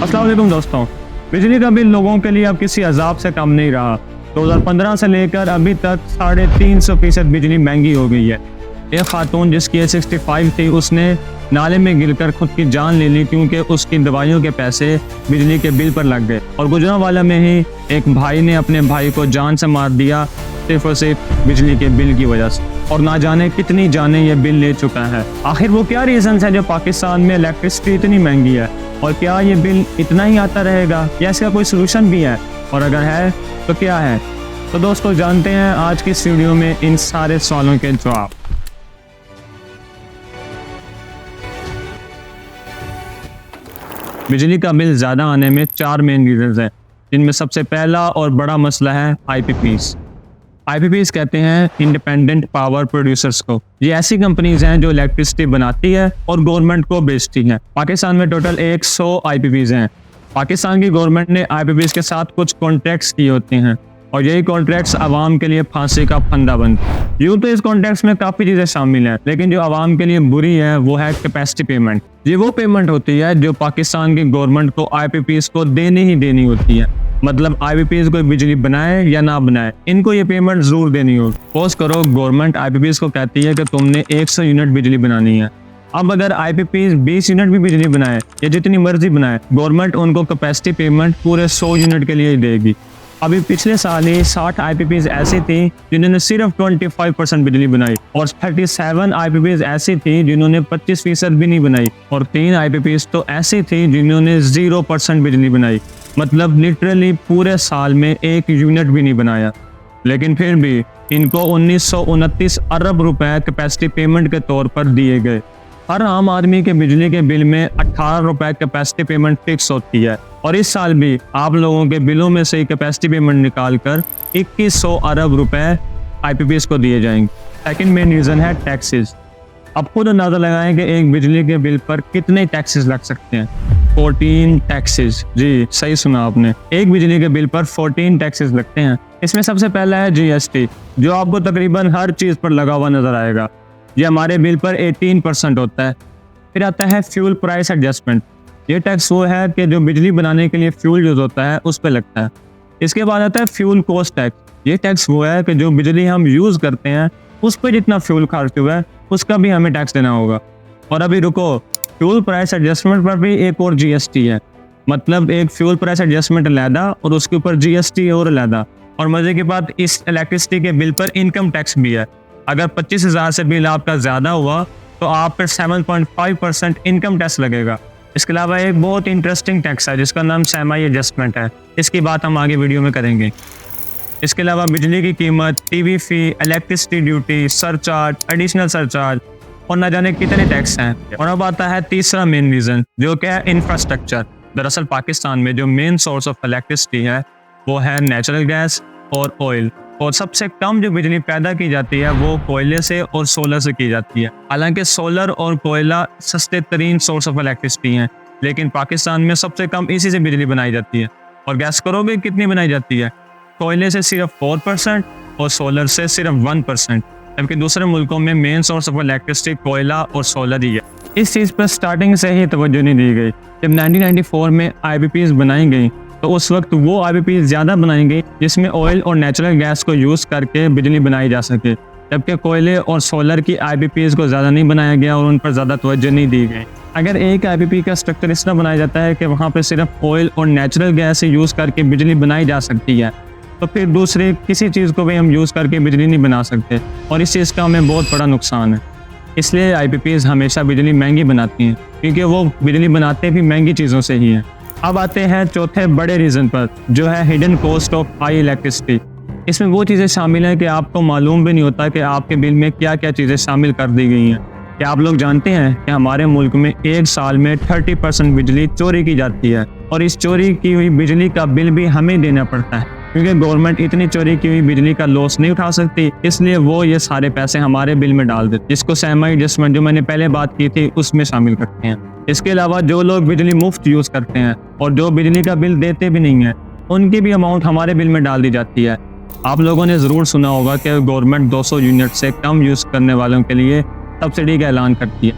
अस्सलाम वालेकुम दोस्तों। बिजली का बिल लोगों के लिए अब किसी अजाब से कम नहीं रहा। 2015 से लेकर अभी तक 350% बिजली महंगी हो गई है। एक खातून जिसकी एज 65 थी, उसने नाले में गिरकर खुद की जान ले ली क्योंकि उसकी दवाइयों के पैसे बिजली के बिल पर लग गए। और गुजरांवाला में ही एक भाई ने अपने भाई को जान से मार दिया सिर्फ और सिर्फ बिजली के बिल की वजह से। और ना जाने कितनी जाने ये बिल ले चुका है। आखिर वो क्या रीज़न है जो पाकिस्तान में इलेक्ट्रिसिटी इतनी महंगी है, और क्या ये बिल इतना ही आता रहेगा या इसका कोई सोल्यूशन भी है, और अगर है तो क्या है? तो दोस्तों जानते हैं आज की इस वीडियो में इन सारे सवालों के जवाब। बिजली का बिल ज़्यादा आने में 4 मेन रीजंस हैं, जिनमें सबसे पहला और बड़ा मसला है IPPs। IPPs कहते हैं इंडिपेंडेंट पावर प्रोड्यूसर्स को। ये ऐसी कंपनीज हैं जो इलेक्ट्रिसिटी बनाती है और गवर्नमेंट को बेचती हैं। पाकिस्तान में टोटल 100 IPPs हैं। पाकिस्तान की गवर्नमेंट ने IPPs के साथ कुछ कॉन्ट्रैक्ट्स किए होते हैं, और यही कॉन्ट्रैक्ट्स आवाम के लिए फांसी का फंदा बनते। यूँ तो इस कॉन्ट्रैक्ट्स में काफ़ी चीज़ें शामिल हैं, लेकिन जो आवाम के लिए बुरी है वो है कैपेसिटी पेमेंट। ये वो पेमेंट होती है जो पाकिस्तान की गवर्नमेंट को IPPs को देनी ही देनी होती है। मतलब IPPs को बिजली बनाए या ना बनाए, इनको ये पेमेंट जरूर देनी हो। सपोज करो गवर्नमेंट IPPs को कहती है कि तुमने 100 यूनिट बिजली बनानी है। अब अगर IPPs 20 यूनिट भी बिजली बनाए या जितनी मर्जी बनाए, गवर्नमेंट उनको कैपेसिटी पेमेंट पूरे 100 यूनिट के लिए ही देगी। अभी पिछले साल ही 60 IPPs ऐसी थी जिन्होंने सिर्फ 25% बिजली बनाई, और 37 IPPs ऐसी थी जिन्होंने 25% भी नहीं बनाई, और 3 IPPs तो ऐसी थी जिन्होंने 0% बिजली बनाई। मतलब लिटरली पूरे साल में 1 यूनिट भी नहीं बनाया। लेकिन फिर भी इनको 1929 अरब रुपए कैपेसिटी पेमेंट के तौर पर दिए गए। हर आम आदमी के बिजली के बिल में 18 रुपए कैपेसिटी पेमेंट फिक्स होती है, और इस साल भी आप लोगों के बिलों में से कैपेसिटी पेमेंट निकाल कर 2100 अरब रुपए IPPs को दिए जाएंगे। सेकंड मेन रीज़न है टैक्सेस। अब खुद अंदाज़ा लगाएं कि एक बिजली के बिल पर कितने टैक्सेस लग सकते हैं। 14 टैक्सेस। जी सही सुना आपने, एक बिजली के बिल पर 14 टैक्सेस लगते हैं। इसमें सबसे पहला है GST, जो आपको तकरीबन हर चीज़ पर लगा हुआ नजर आएगा। ये हमारे बिल पर 18% होता है। फिर आता है फ्यूल प्राइस एडजस्टमेंट। ये टैक्स वो है कि जो बिजली बनाने के लिए फ्यूल यूज होता है उस पर लगता है। इसके बाद आता है फ्यूल कॉस्ट टैक्स। ये टैक्स वो है कि जो बिजली हम यूज़ करते हैं उस पर जितना फ्यूल खर्च हुआ है उसका भी हमें टैक्स देना होगा। और अभी रुको, फ्यूल प्राइस एडजस्टमेंट पर भी एक और GST है। मतलब एक फ्यूल प्राइस एडजस्टमेंट अलहदा और उसके ऊपर GST और अलहदा। और मज़े की बात, इस इलेक्ट्रिसिटी के बिल पर इनकम टैक्स भी है। अगर 25,000 से बिल आपका ज़्यादा हुआ तो आप पर 7.5% इनकम टैक्स लगेगा। इसके अलावा एक बहुत इंटरेस्टिंग टैक्स है जिसका नाम सेमी एडजस्टमेंट है। इसकी बात हम आगे वीडियो में करेंगे। इसके अलावा बिजली की कीमत, TV fee, electricity duty, surcharge, additional surcharge और न जाने कितने टैक्स हैं। और अब आता है तीसरा मेन रीज़न, जो कि है इंफ्रास्ट्रक्चर। दरअसल पाकिस्तान में जो मेन सोर्स ऑफ इलेक्ट्रिसिटी है वो है नेचुरल गैस और ऑयल, और सबसे कम जो बिजली पैदा की जाती है वो कोयले से और सोलर से की जाती है। हालांकि सोलर और कोयला सस्ते तरीन सोर्स ऑफ इलेक्ट्रिसिटी हैं, लेकिन पाकिस्तान में सबसे कम इसी से बिजली बनाई जाती है। और गैस करोगे कितनी बनाई जाती है? कोयले से सिर्फ 4% और सोलर से सिर्फ 1%, जबकि दूसरे मुल्कों में मेन सोर्स ऑफ इलेक्ट्रिसिटी कोयला और सोलर ही है। इस चीज़ पर स्टार्टिंग से ही तवज्जो नहीं दी गई। जब 1994 में IPPs बनाई गई तो उस वक्त वो IPPs ज़्यादा बनाई गई जिसमें ऑयल और नेचुरल गैस को यूज़ करके बिजली बनाई जा सके, जबकि कोयले और सोलर की IPPs को ज़्यादा नहीं बनाया गया और उन पर ज़्यादा तवज्जो नहीं दी गई। अगर एक IPP का स्ट्रक्चर इस तरह बनाया जाता है कि वहाँ पर सिर्फ ऑयल और नेचुरल गैस यूज़ करके बिजली बनाई जा सकती है, तो फिर दूसरे किसी चीज़ को भी हम यूज़ करके बिजली नहीं बना सकते, और इस चीज़ का हमें बहुत बड़ा नुकसान है। इसलिए IPPs हमेशा बिजली महंगी बनाती हैं, क्योंकि वो बिजली बनाते भी महंगी चीज़ों से ही हैं। अब आते हैं चौथे बड़े रीज़न पर, जो है hidden cost of high electricity. इसमें वो चीज़ें शामिल हैं कि आपको मालूम भी नहीं होता कि आपके बिल में क्या क्या चीज़ें शामिल कर दी गई हैं। क्या आप लोग जानते हैं कि हमारे मुल्क में एक साल में 30% बिजली चोरी की जाती है, और इस चोरी की हुई बिजली का बिल भी हमें देना पड़ता है, क्योंकि गवर्नमेंट इतनी चोरी की हुई बिजली का लॉस नहीं उठा सकती, इसलिए वो ये सारे पैसे हमारे बिल में डाल देते, जिसको सेमी एडजस्टमेंट जो मैंने पहले बात की थी उसमें शामिल करते हैं। इसके अलावा जो लोग बिजली मुफ्त यूज़ करते हैं और जो बिजली का बिल देते भी नहीं हैं, उनकी भी अमाउंट हमारे बिल में डाल दी जाती है। आप लोगों ने ज़रूर सुना होगा कि गवर्नमेंट 200 यूनिट से कम यूज़ करने वालों के लिए सब्सिडी का ऐलान करती है।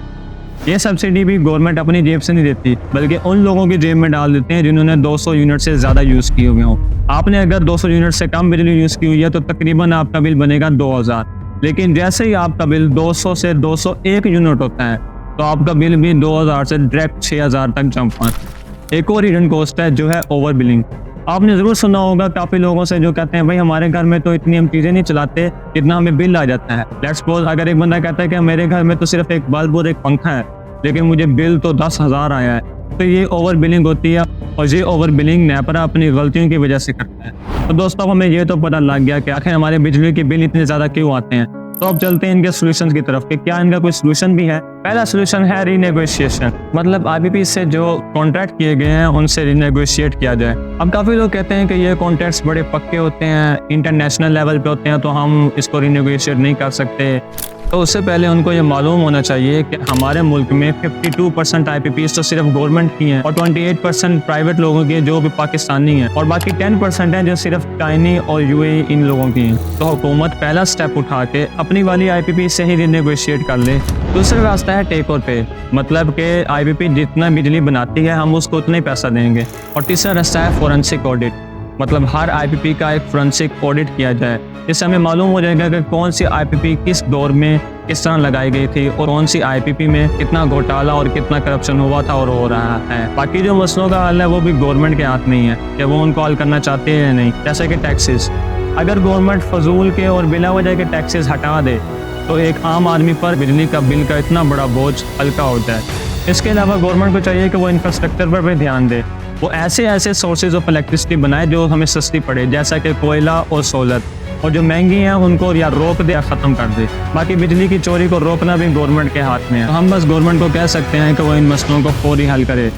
ये सब्सिडी भी गवर्नमेंट अपनी जेब से नहीं देती, बल्कि उन लोगों की जेब में डाल देते हैं जिन्होंने 200 यूनिट से ज़्यादा यूज़ किए हुए हों। आपने अगर 200 यूनिट से कम बिजली यूज़ की हुई है तो तकरीबन आपका बिल बनेगा 2000। लेकिन जैसे ही आपका बिल 200 से 201 यूनिट होता है तो आपका बिल भी 2000 से डायरेक्ट 6000 तक जंप मारता है। एक और हिडन कॉस्ट है जो है ओवर बिलिंग। आपने ज़रूर सुना होगा काफ़ी लोगों से जो कहते हैं भाई हमारे घर में तो इतनी हम चीज़ें नहीं चलाते जितना हमें बिल आ जाता है। लेट्स सपोज अगर एक बंदा कहता है कि मेरे घर में तो सिर्फ एक बल्ब और एक पंखा है लेकिन मुझे बिल तो 10,000 आया है, तो ये ओवर बिलिंग होती है और ये ओवर बिलिंग नेपरा अपनी गलतियों की वजह से करता है। तो दोस्तों हमें ये तो पता लग गया कि आखिर हमारे बिजली के बिल इतने ज़्यादा क्यों आते हैं। तो अब चलते हैं इनके सोल्यूशन की तरफ कि क्या इनका कोई सोल्यूशन भी है। पहला सोल्यूशन है रीनेगोशिएशन, मतलब आईपीपी से जो कॉन्ट्रैक्ट किए गए हैं उनसे रीनेगोशिएट किया जाए। अब काफ़ी लोग कहते हैं कि ये कॉन्ट्रैक्ट्स बड़े पक्के होते हैं, इंटरनेशनल लेवल पे होते हैं, तो हम इसको रीनेगोशिएट नहीं कर सकते। तो उससे पहले उनको ये मालूम होना चाहिए कि हमारे मुल्क में 52% आईपीपीज तो सिर्फ गवर्नमेंट की हैं और 28% प्राइवेट लोगों की जो भी पाकिस्तानी हैं, और बाकी 10% हैं जो सिर्फ चाइनी और यूएई इन लोगों की हैं। तो हुकूमत पहला स्टेप उठा के अपनी वाली आईपीपी से ही रिनेगोशिएट कर ले। दूसरा रास्ता है टेक ओवर पे, मतलब कि आईपीपी जितना बिजली बनाती है हम उसको उतना ही पैसा देंगे। और तीसरा रास्ता है फोरेंसिक ऑडिट, मतलब हर आईपीपी का एक फोरेंसिक ऑडिट किया जाए, इससे हमें मालूम हो जाएगा कि कौन सी आईपीपी किस दौर में किस तरह लगाई गई थी और कौन सी आईपीपी में कितना घोटाला और कितना करप्शन हुआ था और हो रहा है। बाकी जो मसलों का हल है वो भी गवर्नमेंट के हाथ में ही है कि वो उनको हल करना चाहते हैं या नहीं। जैसे कि टैक्सेस, अगर गवर्नमेंट फजूल के और बिला वजह के टैक्सेस हटा दे तो एक आम आदमी पर बिजली का बिल का इतना बड़ा बोझ हल्का हो जाए। इसके अलावा गवर्नमेंट को चाहिए कि वो इंफ्रास्ट्रक्चर पर भी ध्यान दे, वो ऐसे सोर्सेज ऑफ इलेक्ट्रिसिटी बनाए जो हमें सस्ती पड़े, जैसा कि कोयला और सोलर, और जो महंगी हैं उनको या रोक दे या ख़त्म कर दे। बाकी बिजली की चोरी को रोकना भी गवर्नमेंट के हाथ में है। तो हम बस गवर्नमेंट को कह सकते हैं कि वो इन मसलों को फौरी हल करे।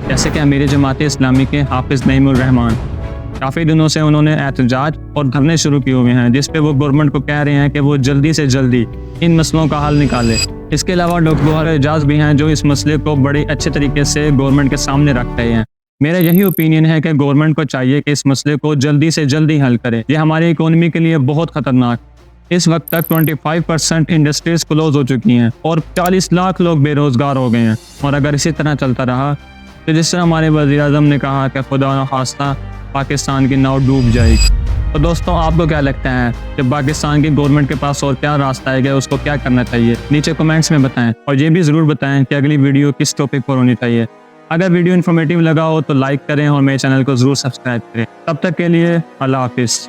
जैसे कि अमीर जमात इस्लामी के हाफिज़ नईमुर रहमान, काफ़ी दिनों से उन्होंने एहतजाज और धरने शुरू किए हुए हैं जिस पे वो गवर्नमेंट को कह रहे हैं कि वो जल्दी से जल्दी इन मसलों का हल निकाले। इसके अलावा डॉक्टर गौहर एजाज भी हैं जो इस मसले को बड़े अच्छे तरीके से गवर्नमेंट के सामने रख रहे हैं। मेरा यही ओपिनियन है कि गवर्नमेंट को चाहिए कि इस मसले को जल्दी से जल्दी हल करे। ये हमारी इकोनॉमी के लिए बहुत ख़तरनाक। इस वक्त तक 25% इंडस्ट्रीज क्लोज हो चुकी हैं और 40 लाख लोग बेरोज़गार हो गए हैं, और अगर इसी तरह चलता रहा तो जिस तरह हमारे वज़ीर-ए-आज़म ने कहा कि खुदा न खास्ता पाकिस्तान की नाव डूब जाएगी। तो दोस्तों आपको क्या लगता है कि पाकिस्तान की गवर्नमेंट के पास और क्या रास्ता है, क्या उसको क्या करना चाहिए? नीचे कमेंट्स में बताएं और ये भी ज़रूर बताएं कि अगली वीडियो किस टॉपिक पर होनी चाहिए। अगर वीडियो इन्फॉर्मेटिव लगा हो तो लाइक करें और मेरे चैनल को ज़रूर सब्सक्राइब करें। तब तक के लिए अल्लाह हाफिज़।